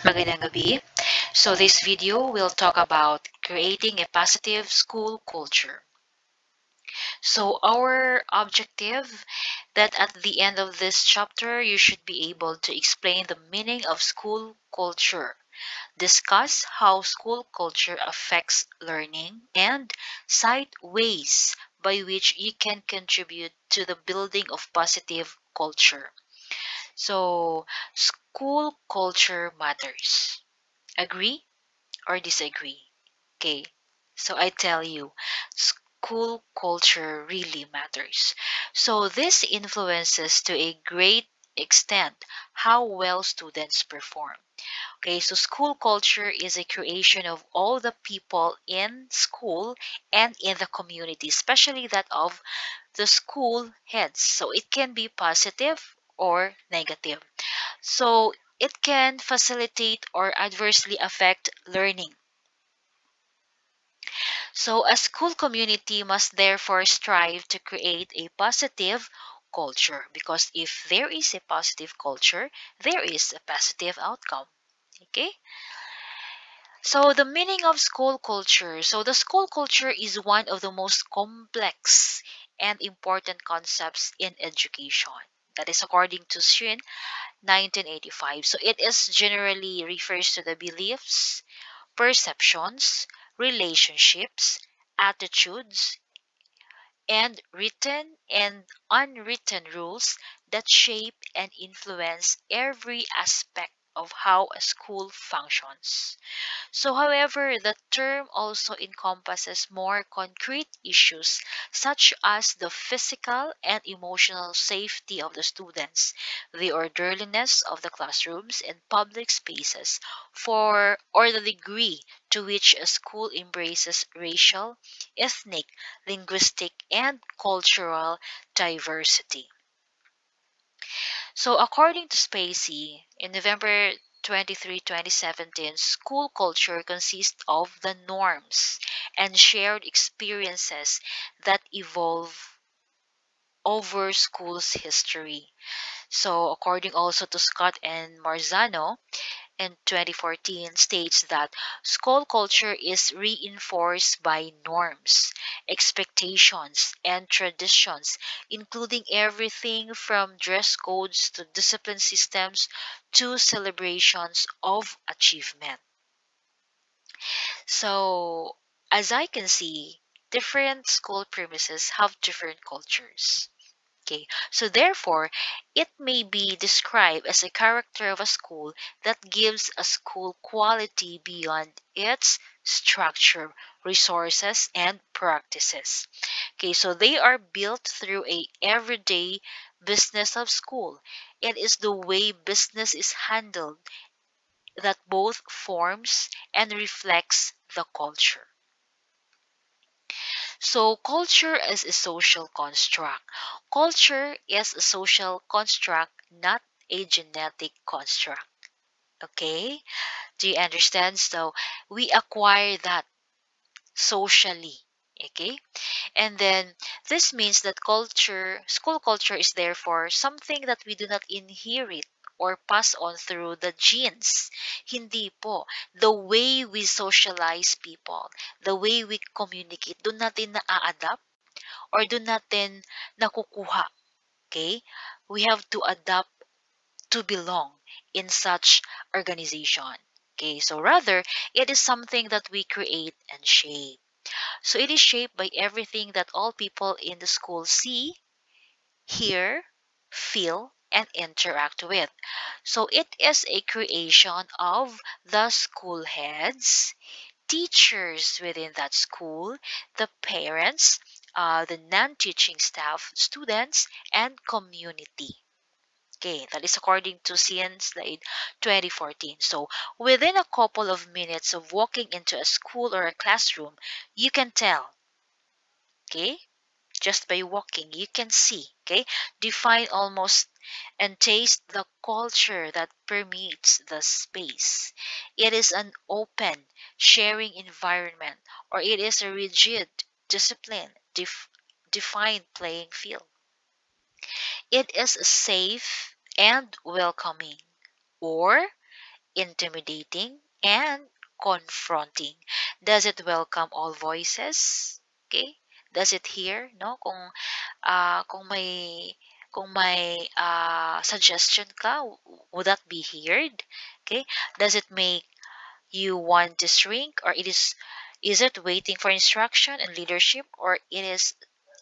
Magandang gabi. So this video will talk about creating a positive school culture. So our objective that at the end of this chapter you should be able to explain the meaning of school culture, discuss how school culture affects learning, and cite ways by which you can contribute to the building of positive culture. So school culture matters. Agree or disagree? Okay, so I tell you, school culture really matters. So this influences to a great extent how well students perform. Okay, so school culture is a creation of all the people in school and in the community, especially that of the school heads. So it can be positive or negative. So it can facilitate or adversely affect learning. So, a school community must therefore strive to create a positive culture because if there is a positive culture, there is a positive outcome. Okay? So, the meaning of school culture. So, the school culture is one of the most complex and important concepts in education. That is according to Shin 1985. So, it is generally refers to the beliefs, perceptions, relationships, attitudes, and written and unwritten rules that shape and influence every aspect of how a school functions. So, however, the term also encompasses more concrete issues such as the physical and emotional safety of the students, the orderliness of the classrooms and public spaces, for or the degree to which a school embraces racial, ethnic, linguistic, and cultural diversity. So, according to Spacey, in November 23, 2017, school culture consists of the norms and shared experiences that evolve over school's history. So, according also to Scott and Marzano, in 2014 states that school culture is reinforced by norms, expectations, and traditions, including everything from dress codes to discipline systems to celebrations of achievement. So, as I can see, different school premises have different cultures. Okay, so therefore, it may be described as a character of a school that gives a school quality beyond its structure, resources, and practices. Okay, so they are built through a everyday business of school. It is the way business is handled that both forms and reflects the culture. So, culture is a social construct. Culture is a social construct, not a genetic construct. Okay? Do you understand? So, we acquire that socially. Okay? And then this means that school culture is therefore something that we do not inherit or pass on through the genes. Hindi po. The way we socialize people, the way we communicate, doon natin na-adapt or doon natin nakukuha. Okay? We have to adapt to belong in such organization. Okay, so rather, it is something that we create and shape. So it is shaped by everything that all people in the school see, hear, feel, and interact with. So it is a creation of the school heads, teachers within that school, the parents, the non teaching staff, students, and community. Okay, that is according to CN Slide 2014. So, within a couple of minutes of walking into a school or a classroom, you can tell, okay, just by walking, you can see, okay, define almost and taste the culture that permeates the space. It is an open, sharing environment, or it is a rigid, disciplined, defined playing field. It is safe and welcoming, or intimidating, and confronting? Does it welcome all voices? Okay? Does it hear? No? Kung may suggestion ka, would that be heard? Okay? Does it make you want to shrink, or is it waiting for instruction and leadership, or is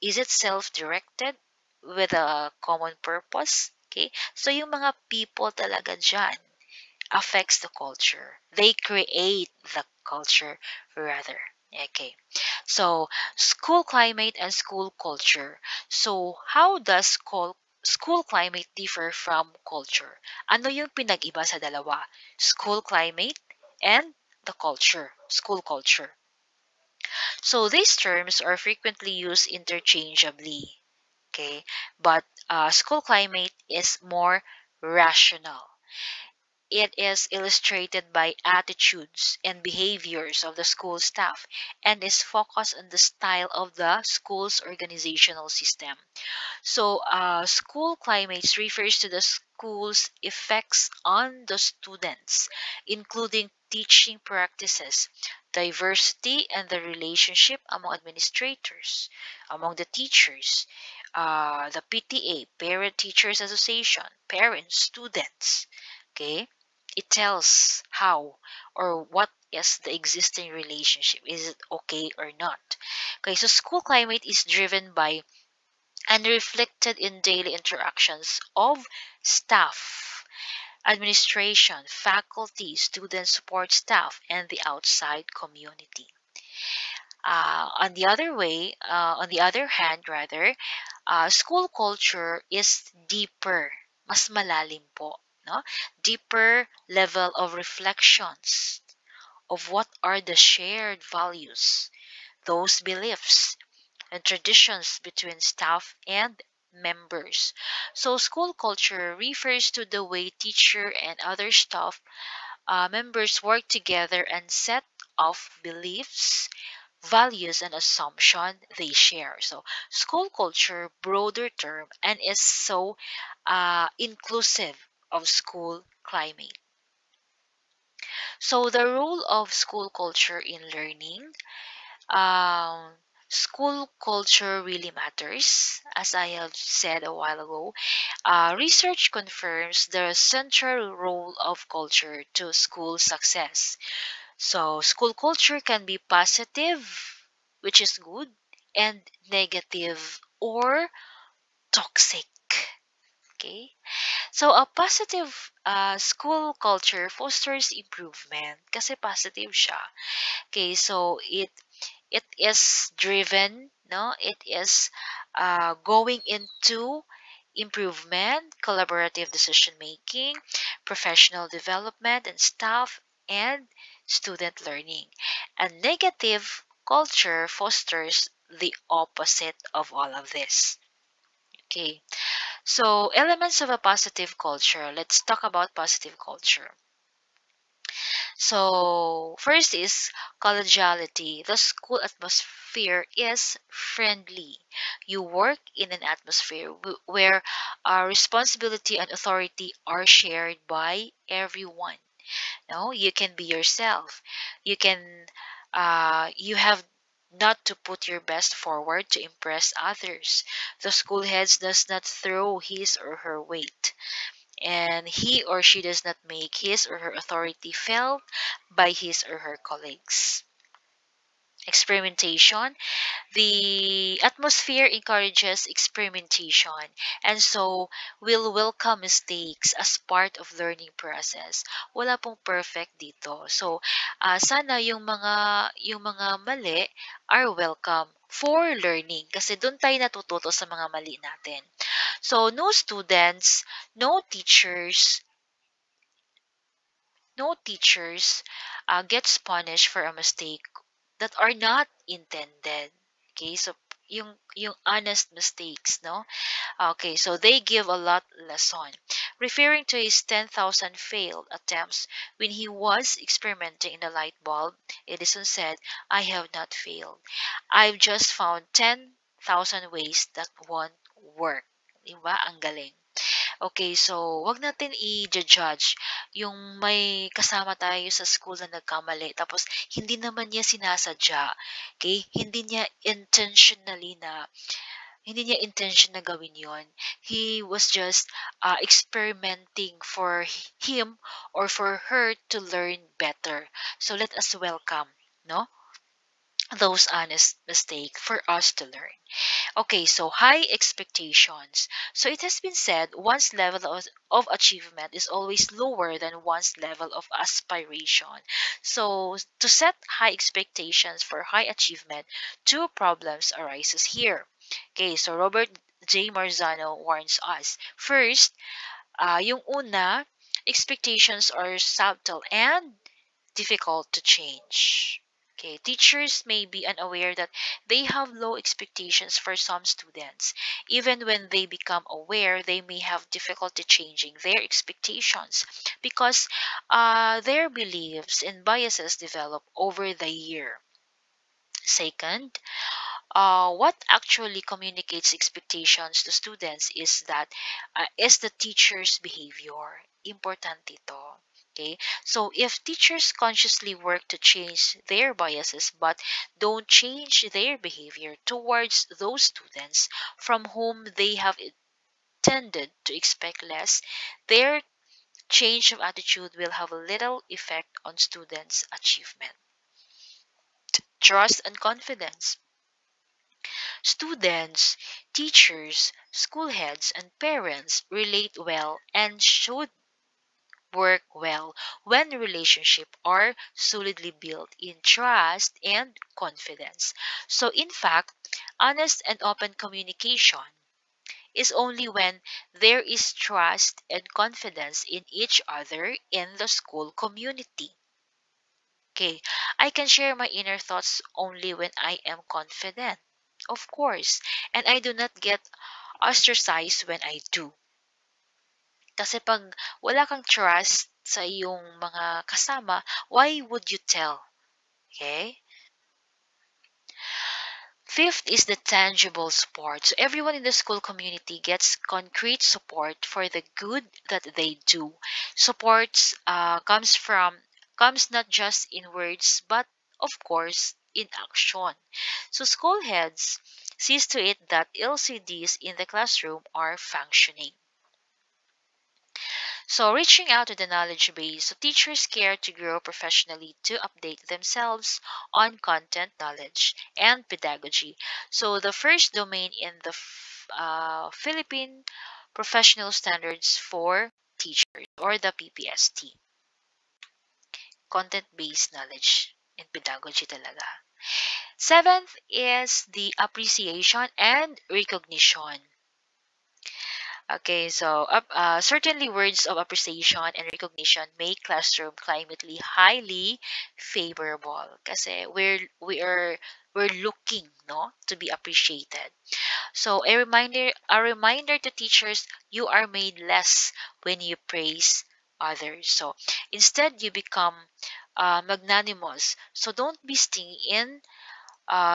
it self-directed with a common purpose? Okay? So yung mga people talaga dyan affects the culture. They create the culture rather. Okay. So, school climate and school culture. So, how does school climate differ from culture? Ano yung pinag-iba sa dalawa? School climate and the culture, school culture. So, these terms are frequently used interchangeably. Okay, but school climate is more rational. It is illustrated by attitudes and behaviors of the school staff and is focused on the style of the school's organizational system. So, school climates refers to the school's effects on the students, including teaching practices, diversity, and the relationship among administrators, among the teachers, the PTA, Parent Teachers Association, parents, students. Okay, it tells how or what is the existing relationship. Is it okay or not? Okay, so school climate is driven by and reflected in daily interactions of staff, administration, faculty, student support staff, and the outside community. On the other hand, rather, school culture is deeper, mas malalim po, no? Deeper level of reflections of what are the shared values, those beliefs, and traditions between staff and members. So, school culture refers to the way teacher and other staff members work together and set of beliefs, values, and assumption they share. So, school culture, broader term, and is so inclusive of school climate. So, the role of school culture in learning. um, School culture really matters. As I have said a while ago, research confirms the central role of culture to school success. So, school culture can be positive, which is good, and negative or toxic. Okay, so a positive school culture fosters improvement kasi positive siya. Okay, so it is driven, no, it is going into improvement, collaborative decision making, professional development and staff and student learning. And negative culture fosters the opposite of all of this. Okay, so elements of a positive culture, let's talk about positive culture. So, first is collegiality. The school atmosphere is friendly. You work in an atmosphere where responsibility and authority are shared by everyone. No, you can be yourself. You have not to put your best forward to impress others. The school heads does not throw his or her weight, and he or she does not make his or her authority felt by his or her colleagues. Experimentation. The atmosphere encourages experimentation, and so will welcome mistakes as part of learning process. Wala pong perfect dito. So, sana yung mga mali are welcome for learning kasi doon tayo natututo sa mga mali natin. So, no teachers gets punished for a mistake that are not intended. Okay, so yung honest mistakes, no? Okay, so they give a lot lesson. Referring to his 10,000 failed attempts when he was experimenting in the light bulb, Edison said, "I have not failed. I've just found 10,000 ways that won't work." Diba? Ang galing. Okay, so wag natin i-judge yung may kasama tayo sa school na nagkamali tapos hindi naman niya sinasadya. Okay? Hindi niya intention na gawin 'yon. He was just experimenting for him or for her to learn better. So let us welcome, no? Those honest mistakes for us to learn. Okay, so high expectations. So it has been said one's level of achievement is always lower than one's level of aspiration. So to set high expectations for high achievement, two problems arises here. Okay, so Robert J. Marzano warns us. First, yung una, expectations are subtle and difficult to change. Okay, teachers may be unaware that they have low expectations for some students. Even when they become aware, they may have difficulty changing their expectations because their beliefs and biases develop over the year. Second, what actually communicates expectations to students is the teacher's behavior. Importante ito. Okay? So if teachers consciously work to change their biases but don't change their behavior towards those students from whom they have tended to expect less, their change of attitude will have little effect on students' achievement. Trust and confidence. Students, teachers, school heads, and parents relate well and should work well when relationships are solidly built in trust and confidence. So, in fact, honest and open communication is only when there is trust and confidence in each other in the school community. Okay, I can share my inner thoughts only when I am confident. Of course, and I do not get ostracized when I do. Kasi pag wala kang trust sa iyong mga kasama, why would you tell? Okay? Fifth is the tangible support. So everyone in the school community gets concrete support for the good that they do. Supports comes not just in words but of course in action. So school heads sees to it that LCDs in the classroom are functioning. So, reaching out to the knowledge base, so teachers care to grow professionally to update themselves on content knowledge and pedagogy. So, the first domain in the Philippine Professional Standards for Teachers or the PPST, content based knowledge and pedagogy talaga. Seventh is the appreciation and recognition. Okay, so certainly words of appreciation and recognition make classroom climately highly favorable kasi we're looking no to be appreciated. So a reminder to teachers, you are made less when you praise others. So instead you become magnanimous. So don't be stingy in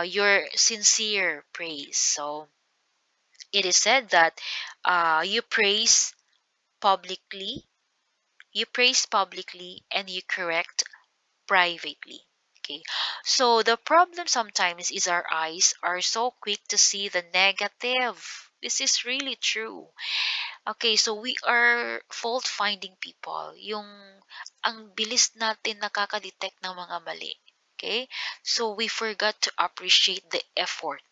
your sincere praise. So it is said that you publicly, praise publicly, and you correct privately. Okay. So the problem sometimes is our eyes are so quick to see the negative. This is really true. Okay, so we are fault finding people. Ang bilis natin nakaka-detect ng mga mali. Okay? So we forgot to appreciate the effort.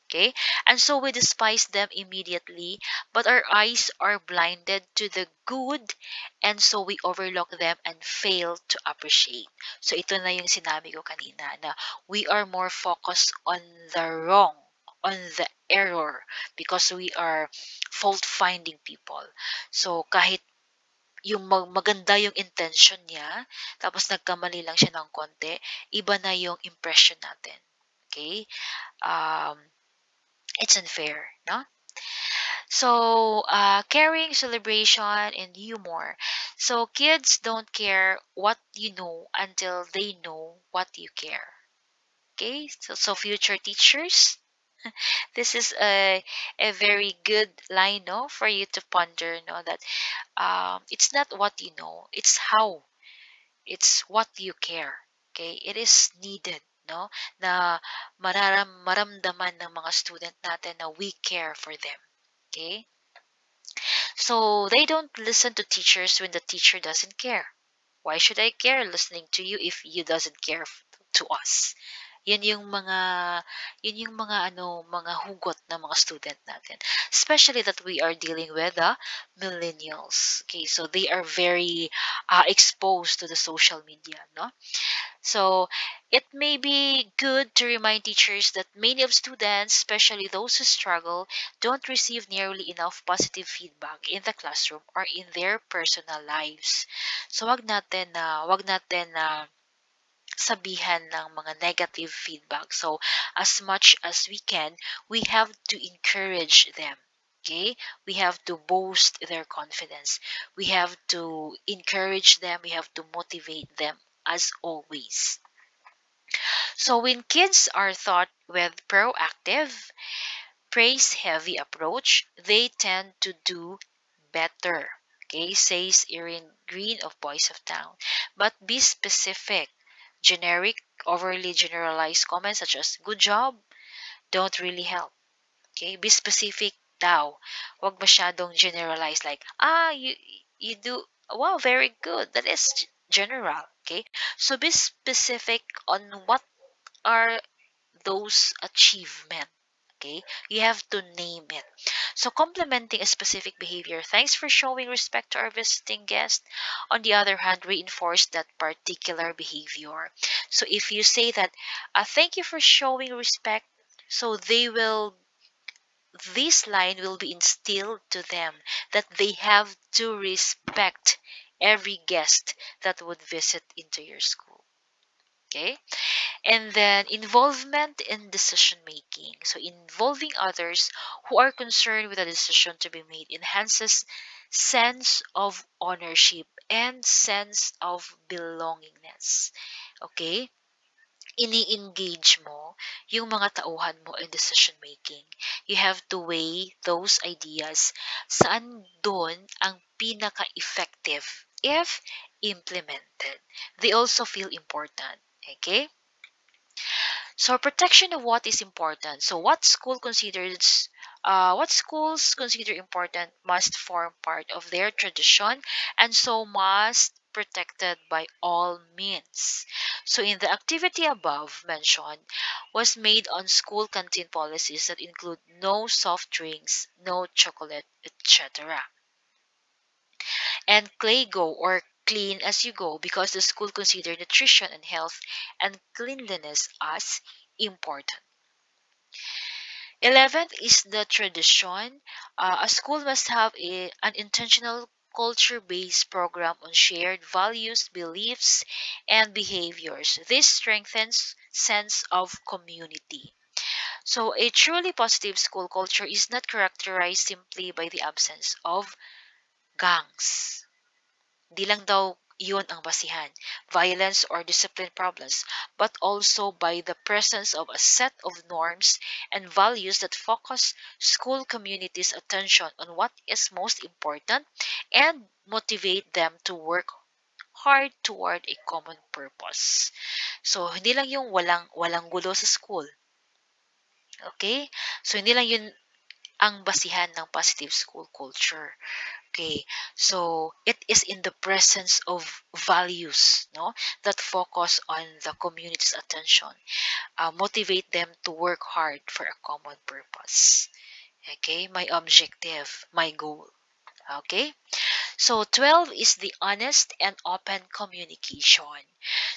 Okay? And so we despise them immediately, but our eyes are blinded to the good, and so we overlook them and fail to appreciate. So ito na yung sinabi ko kanina na we are more focused on the wrong, on the error, because we are fault-finding people. So kahit yung maganda yung intention niya, tapos nagkamali lang siya ng konti, iba na yung impression natin. Okay? Um, it's unfair, no? So, caring, celebration, and humor. So, kids don't care what you know until they know what you care. Okay? So future teachers, This is a very good line, no, for you to ponder, no, that it's not what you know, it's how, it's what you care. Okay, it is needed, no, na maramdaman ng mga student natin na we care for them. Okay, so they don't listen to teachers when the teacher doesn't care. Why should I care listening to you if you doesn't care to us? Yan yung mga mga hugot ng mga student natin. Especially that we are dealing with the millennials. Okay, so they are very exposed to the social media, no? So it may be good to remind teachers that many of students, especially those who struggle, don't receive nearly enough positive feedback in the classroom or in their personal lives. So wag natin na sabihan ng mga negative feedback. So as much as we can, we have to encourage them. Okay? We have to boost their confidence. We have to encourage them. We have to motivate them as always. So when kids are taught with proactive, praise heavy approach, they tend to do better. Okay, says Erin Green of Boys of Town. But be specific. Generic, overly generalized comments such as good job don't really help. Okay, be specific daw. Huwag masyadong generalize like, you do, wow, very good. That is general. Okay, so be specific on what are those achievement. Okay, you have to name it. So complimenting a specific behavior, thanks for showing respect to our visiting guest, on the other hand, reinforce that particular behavior. So if you say that, thank you for showing respect, so they will, this line will be instilled to them that they have to respect every guest that would visit into your school. Okay, and then involvement in decision making. So involving others who are concerned with a decision to be made enhances sense of ownership and sense of belongingness. Okay? Ini-engage mo yung mga tauhan mo in decision making. You have to weigh those ideas saan doon ang pinaka-effective if implemented. They also feel important. Okay? So protection of what is important. So what schools consider important must form part of their tradition and so must protected by all means. So in the activity above mentioned was made on school canteen policies that include no soft drinks, no chocolate, etc. And clay go or clean as you go because the school consider nutrition and health and cleanliness as important. 11th is the tradition. A school must have an intentional culture-based program on shared values, beliefs, and behaviors. This strengthens sense of community. So a truly positive school culture is not characterized simply by the absence of gangs. Di lang daw yun ang basihan, violence or discipline problems, but also by the presence of a set of norms and values that focus school communities' attention on what is most important and motivate them to work hard toward a common purpose. So, hindi lang yung walang gulo sa school. Okay? So, hindi lang yun ang basihan ng positive school culture. Okay, so it is in the presence of values, no, that focus on the community's attention, motivate them to work hard for a common purpose. Okay, my objective, my goal. Okay, so 12 is the honest and open communication.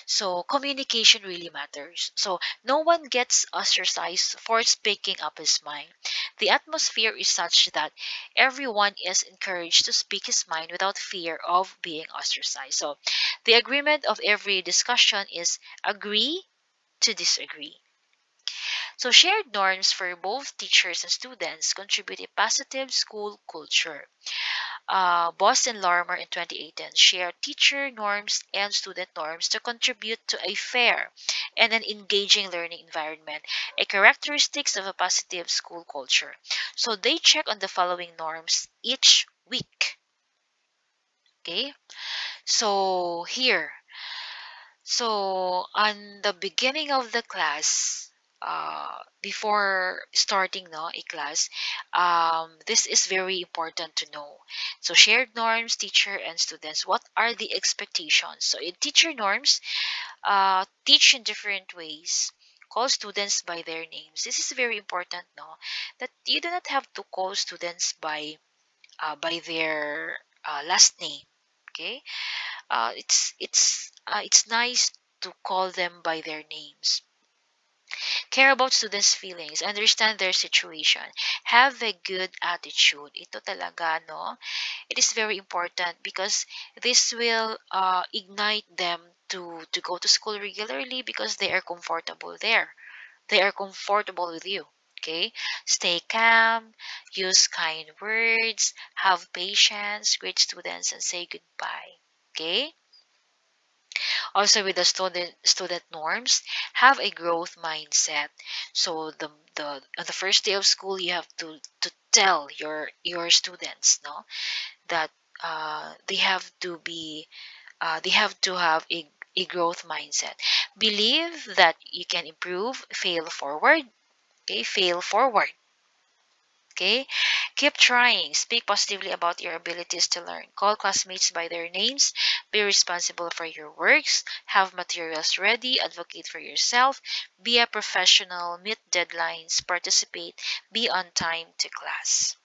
So communication really matters. So no one gets ostracized for speaking up his mind. The atmosphere is such that everyone is encouraged to speak his mind without fear of being ostracized. So the agreement of every discussion is agree to disagree. So shared norms for both teachers and students contribute a positive school culture. Boston Larmer in 2018 shared teacher norms and student norms to contribute to a fair and an engaging learning environment, a characteristics of a positive school culture. So they check on the following norms each week. Okay, so here, so on the beginning of the class, before starting no, a class, this is very important to know. So shared norms, teacher and students, what are the expectations? So in teacher norms, teach in different ways. Call students by their names. This is very important, no? That you do not have to call students by their last name. Okay, it's nice to call them by their names. Care about students' feelings, understand their situation, have a good attitude. Ito talaga, no? It is very important because this will ignite them to go to school regularly because they are comfortable there. They are comfortable with you. Okay? Stay calm, use kind words, have patience, greet students, and say goodbye. Okay? Also with the student norms, have a growth mindset. So the on the first day of school, you have to tell your students, no, that they have to be they have to have a growth mindset. Believe that you can improve, fail forward. Okay, fail forward. Okay, keep trying. Speak positively about your abilities to learn. Call classmates by their names. Be responsible for your works. Have materials ready. Advocate for yourself. Be a professional. Meet deadlines. Participate. Be on time to class.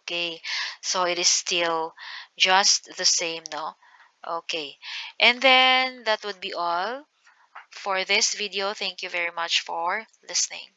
Okay, so it is still just the same, no? Okay, and then that would be all for this video. Thank you very much for listening.